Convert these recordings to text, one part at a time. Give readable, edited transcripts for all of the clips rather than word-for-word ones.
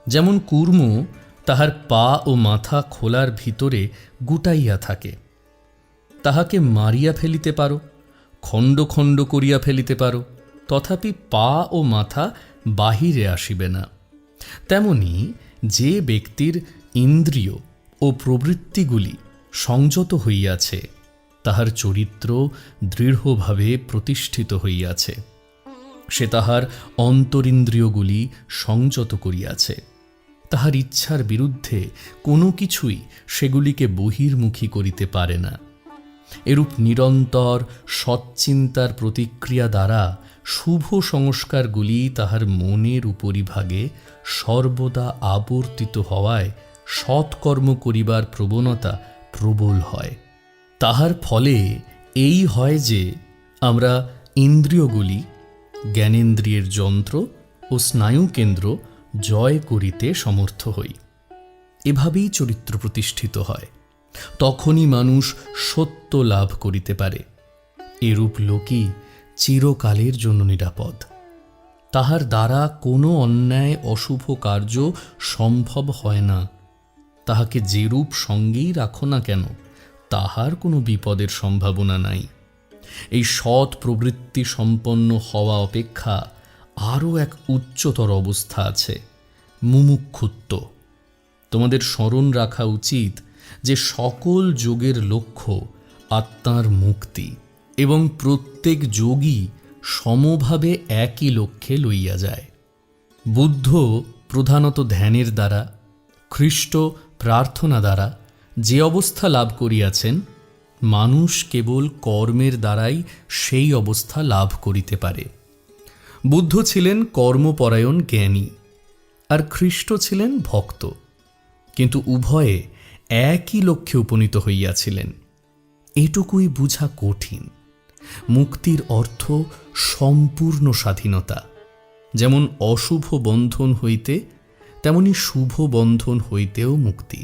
যেমন কূর্ম তাহার পা ও মাথা খোলার ভিতরে গুটাইয়া থাকে, তাহাকে মারিয়া ফেলিতে পারো, খণ্ড খণ্ড করিয়া ফেলিতে পারো, তথাপি পা ও মাথা বাহিরে আসিবে না। তেমনি যে ব্যক্তির ইন্দ্রিয় ও প্রবৃত্তিগুলি সংযত হইয়াছে, তাহার চরিত্র দৃঢ়ভাবে প্রতিষ্ঠিত হইয়াছে। সে তাহার অন্তরিন্দ্রিয়গুলি সংযত করিয়াছে, তাহার ইচ্ছার বিরুদ্ধে কোনো কিছুই সেগুলিকে বহির্মুখী করিতে পারে না। এরূপ নিরন্তর সৎচিন্তার প্রতিক্রিয়া দ্বারা শুভ সংস্কারগুলি তাহার মনের উপরিভাগে সর্বদা আবর্তিত হওয়ায় সৎকর্ম করিবার প্রবণতা প্রবল হয়। তাহার ফলে এই হয় যে আমরা ইন্দ্রিয়গুলি, জ্ঞানেন্দ্রিয়ের যন্ত্র ও স্নায়ুকেন্দ্র জয় করিতে সমর্থ হই। এভাবেই চরিত্র প্রতিষ্ঠিত হয়। তখনই মানুষ সত্য লাভ করিতে পারে। এরূপ লোকই চিরকালের জন্য নিরাপদ। তাহার দ্বারা কোনো অন্যায় অশুভ কার্য সম্ভব হয় না। তাহাকে যেরূপ সঙ্গেই রাখো না কেন, তাহার কোনো বিপদের সম্ভাবনা নাই। এই সৎ প্রবৃত্তি সম্পন্ন হওয়া অপেক্ষা আরও এক উচ্চতর অবস্থা আছে, মুমুক্ষুত্ব। তোমাদের স্মরণ রাখা উচিত যে সকল যোগের লক্ষ্য আত্মার মুক্তি, এবং প্রত্যেক যোগী সমভাবে একই লক্ষ্যে লইয়া যায়। বুদ্ধ প্রধানত ধ্যানের দ্বারা, খ্রিস্ট প্রার্থনা দ্বারা যে অবস্থা লাভ করিয়াছেন, মানুষ কেবল কর্মের দ্বারাই সেই অবস্থা লাভ করিতে পারে। বুদ্ধ ছিলেন কর্মপরায়ণ জ্ঞানী, আর খ্রিস্ট ছিলেন ভক্ত, কিন্তু উভয়ে একই লক্ষ্যে উপনীত হইয়াছিলেন। এটুকুই বুঝা কঠিন। মুক্তির অর্থ সম্পূর্ণ স্বাধীনতা। যেমন অশুভ বন্ধন হইতে, তেমনি শুভ বন্ধন হইতেও মুক্তি।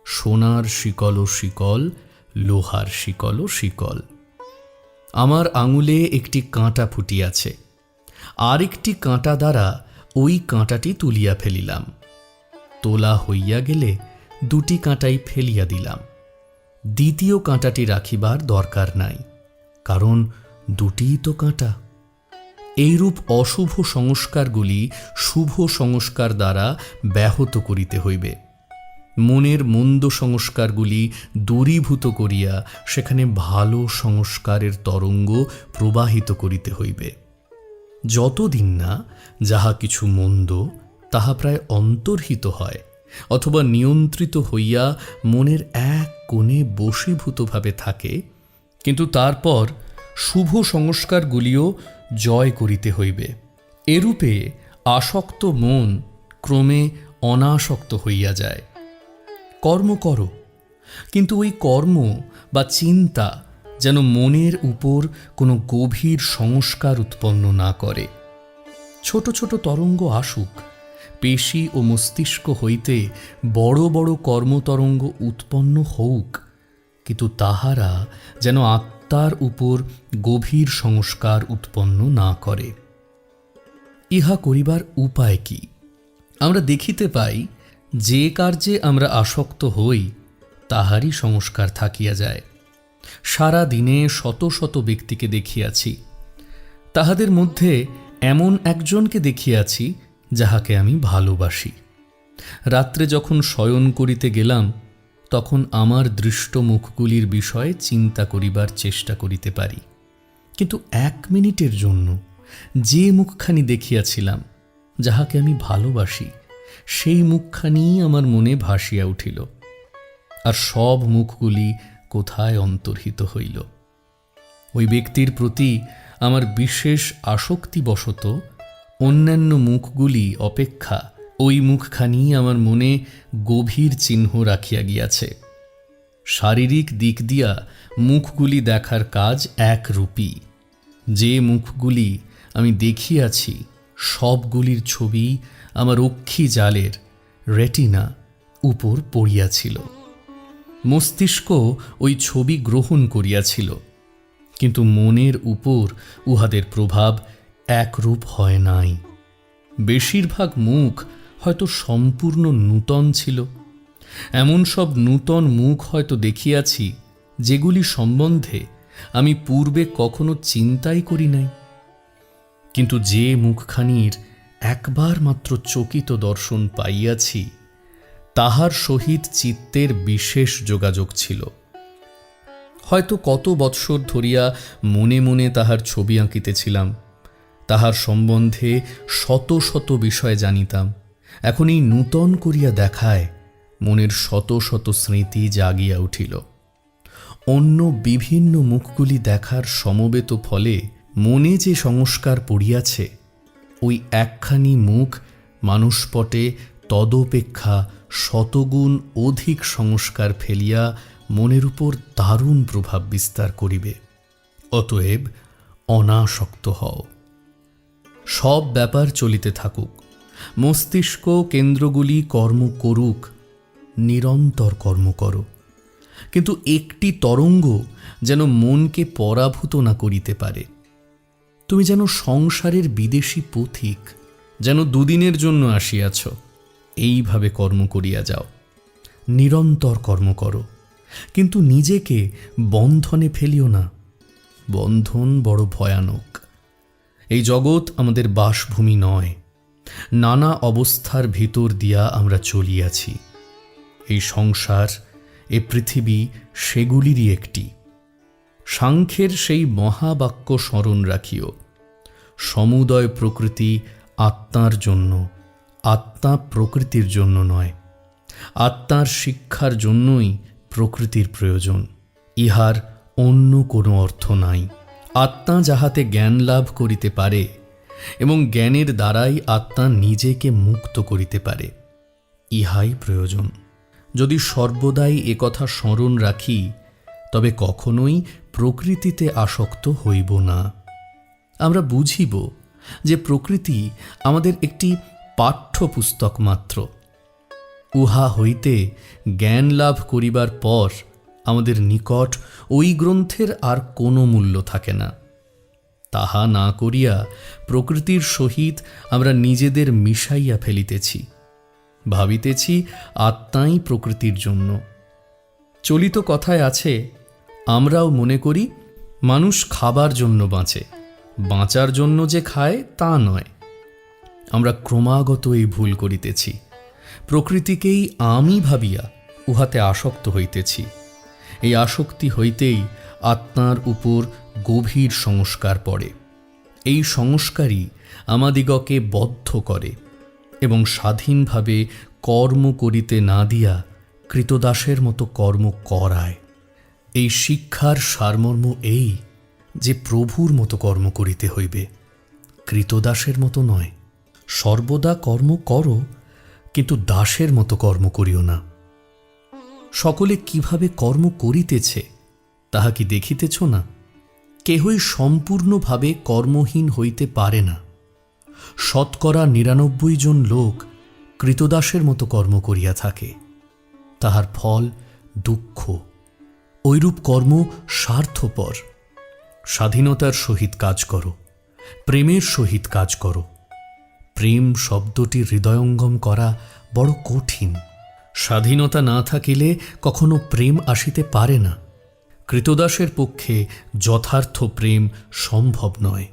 সোনার শিকল ও শিকল, লোহার শিকল ও শিকল। আমার আঙুলে একটি কাঁটা ফুটিয়াছে, আর একটি কাঁটা দ্বারা ওই কাঁটাটি তুলিয়া ফেলিলাম। তোলা হইয়া গেলে দুটি কাঁটাই ফেলিয়া দিলাম। দ্বিতীয় কাঁটাটি রাখিবার দরকার নাই, কারণ দুটিই তো কাঁটা। এইরূপ অশুভ সংস্কারগুলি শুভ সংস্কার দ্বারা ব্যাহত করিতে হইবে। মনের মন্দ সংস্কারগুলি দূরীভূত করিয়া সেখানে ভালো সংস্কারের তরঙ্গ প্রবাহিত করিতে হইবে। যতদিন না যাহা কিছু মন্দ তাহা প্রায় অন্তর্হিত হয় অথবা নিয়ন্ত্রিত হইয়া মনের এক কোণে বশীভূতভাবে থাকে, কিন্তু তারপর শুভ সংস্কারগুলিও জয় করিতে হইবে। এরূপে আসক্ত মন ক্রমে অনাসক্ত হইয়া যায়। কর্ম করো, কিন্তু ওই কর্ম বা চিন্তা যেন মনের উপর কোনো গভীর সংস্কার উৎপন্ন না করে। ছোট ছোট তরঙ্গ আসুক, পেশি ও মস্তিষ্ক হইতে বড় বড় কর্মতরঙ্গ উৎপন্ন হউক, কিন্তু তাহারা যেন আত্মার উপর গভীর সংস্কার উৎপন্ন না করে। ইহা করিবার উপায় কি? আমরা দেখিতে পাই, যে কার্যে আমরা আসক্ত হই তাহারই সংস্কার থাকিয়া যায়। সারা দিনে শত শত ব্যক্তিকে দেখিয়াছি, তাহাদের মধ্যে এমন একজনকে দেখিয়াছি যাহাকে আমি ভালোবাসি। রাত্রে যখন শয়ন করিতে গেলাম, তখন আমার দৃষ্ট মুখগুলির বিষয়ে চিন্তা করিবার চেষ্টা করিতে পারি, কিন্তু 1 মিনিটের জন্য যে মুখখানি দেখিয়াছিলাম, যাহাকে আমি ভালোবাসি, সেই মুখখানি আমার মনে ভাসিয়া উঠিল, আর সব মুখগুলি কোথায় অন্তর্হিত হইল। ওই ব্যক্তির প্রতি আমার বিশেষ আসক্তিবশত অন্যান্য মুখগুলি অপেক্ষা ওই মুখখানি আমার মনে গভীর চিহ্ন রাখিয়া গিয়াছে। শারীরিক দিক দিয়া মুখগুলি দেখার কাজ একরূপী। যে মুখগুলি আমি দেখিয়াছি, সবগুলির ছবি আমার অক্ষি জালের রেটিনা উপর পড়িয়াছিল। মস্তিষ্ক ওই ছবি গ্রহণ করিয়াছিল, কিন্তু মনের উপর উহাদের প্রভাব একরূপ হয় নাই। বেশিরভাগ মুখ হয়তো সম্পূর্ণ নূতন ছিল। এমন সব নূতন মুখ হয়তো দেখিয়াছি যেগুলি সম্বন্ধে আমি পূর্বে কখনো চিন্তাই করি নাই। কিন্তু যে মুখখানির একবার মাত্র চকিত দর্শন পাইয়াছি, তাহার সহিত চিত্তের বিশেষ যোগাযোগ ছিল। হয়তো কত বৎসর ধরিয়া মনে মনে তাহার ছবি আঁকিতেছিলাম, তাহার সম্বন্ধে শত শত বিষয় জানিতাম। এখন এই নূতন করিয়া দেখায় মনের শত শত স্মৃতি জাগিয়া উঠিল। অন্য বিভিন্ন মুখগুলি দেখার সমবেত ফলে মনে যে সংস্কার পড়িয়াছে, ওই একখানি মুখ মানুষপটে তদপেক্ষা শতগুণ অধিক সংস্কার ফেলিয়া মনের উপর দারুণ প্রভাব বিস্তার করিবে। অতএব অনাসক্ত হও। সব ব্যাপার চলিতে থাকুক, মস্তিষ্ক কেন্দ্রগুলি কর্ম করুক, নিরন্তর কর্ম করো। কিন্তু একটি তরঙ্গ যেন মনকে পরাভূত না করিতে পারে। তুমি যেন সংসারের বিদেশী পথিক, যেন দুদিনের জন্য আসিয়াছ। এইভাবে কর্ম করিয়া যাও, নিরন্তর কর্ম করো, কিন্তু নিজেকে বন্ধনে ফেলিও না। বন্ধন বড় ভয়ানক। এই জগৎ আমাদের বাসভূমি নয়। নানা অবস্থার ভিতর দিয়া আমরা চলিয়াছি। এই সংসার, এ পৃথিবী সেগুলিরই একটি। সাংখ্যের সেই মহাবাক্য স্মরণ রাখিও, সমুদয় প্রকৃতি আত্মার জন্য, আত্মা প্রকৃতির জন্য নয়। আত্মার শিক্ষার জন্যই প্রকৃতির প্রয়োজন, ইহার অন্য কোনো অর্থ নাই। আত্মা যাহাতে জ্ঞান লাভ করিতে পারে এবং জ্ঞানের দ্বারাই আত্মা নিজেকে মুক্ত করিতে পারে, ইহাই প্রয়োজন। যদি সর্বদাই একথা স্মরণ রাখি, তবে কখনোই প্রকৃতিতে আসক্ত হইব না। আমরা বুঝিব যে প্রকৃতি আমাদের একটি পাঠ্যপুস্তক মাত্র। উহা হইতে জ্ঞান লাভ করিবার পর আমাদের নিকট ওই গ্রন্থের আর কোনো মূল্য থাকে না। তাহা না করিয়া প্রকৃতির সহিত আমরা নিজেদের মিশাইয়া ফেলিতেছি, ভাবিতেছি আত্মাই প্রকৃতির জন্য। চলিত কথায় আছে, আমরাও মনে করি মানুষ খাবার জন্য বাঁচে, বাঁচার জন্য যে খায় তা নয়। আমরা ক্রমাগত এই ভুল করিতেছি। প্রকৃতিকেই আমি ভাবিয়া উহাতে আসক্ত হইতেছি। এই আসক্তি হইতেই আত্মার উপর গভীর সংস্কার পড়ে। এই সংস্কারই আমাদিগকে বদ্ধ করে এবং স্বাধীনভাবে কর্ম করিতে না দিয়া কৃতদাসের মতো কর্ম করায়। এই শিক্ষার সারমর্ম এই যে প্রভুর মতো কর্ম করিতে হইবে, কৃতদাসের মতো নয়। সর্বদা কর্ম করো, কিন্তু দাসের মতো কর্ম করিও না। সকলে কিভাবে কর্ম করিতেছে তাহা কি দেখিতেছ না? কেহই সম্পূর্ণভাবে কর্মহীন হইতে পারে না। ৯৯ জন লোক কৃতদাসের মতো কর্ম করিয়া থাকে, তাহার ফল দুঃখ। ঐরূপ কর্ম স্বার্থপর। স্বাধীনতার সহিত কাজ করো, প্রেমের সহিত কাজ করো। প্রেম শব্দটি হৃদয়ঙ্গম করা বড় কঠিন। স্বাধীনতা না থাকিলে কখনো প্রেম আসিতে পারে না। কৃতদাসের পক্ষে যথার্থ প্রেম সম্ভব নয়।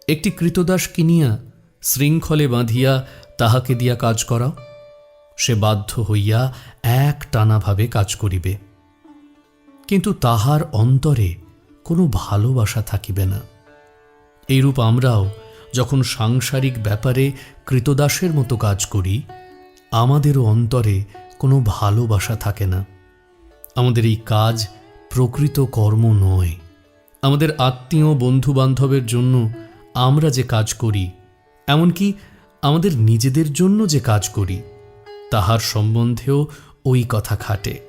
একটি কৃতদাস কিনিয়া শৃঙ্খলে বাঁধিয়া তাহাকে দিয়া কাজ করাও, সে বাধ্য হইয়া এক টানাভাবে কাজ করিবে, কিন্তু তাহার অন্তরে কোনো ভালোবাসা থাকিবে না। এইরূপ আমরাও যখন সাংসারিক ব্যাপারে কৃতদাসের মতো কাজ করি, আমাদেরও অন্তরে কোনো ভালোবাসা থাকে না। আমাদের এই কাজ প্রকৃত কর্ম নয়। আমাদের আত্মীয় বন্ধুবান্ধবের জন্য আমরা যে কাজ করি, এমনকি আমাদের নিজেদের জন্য যে কাজ করি, তাহার সম্বন্ধেও ওই কথা খাটে।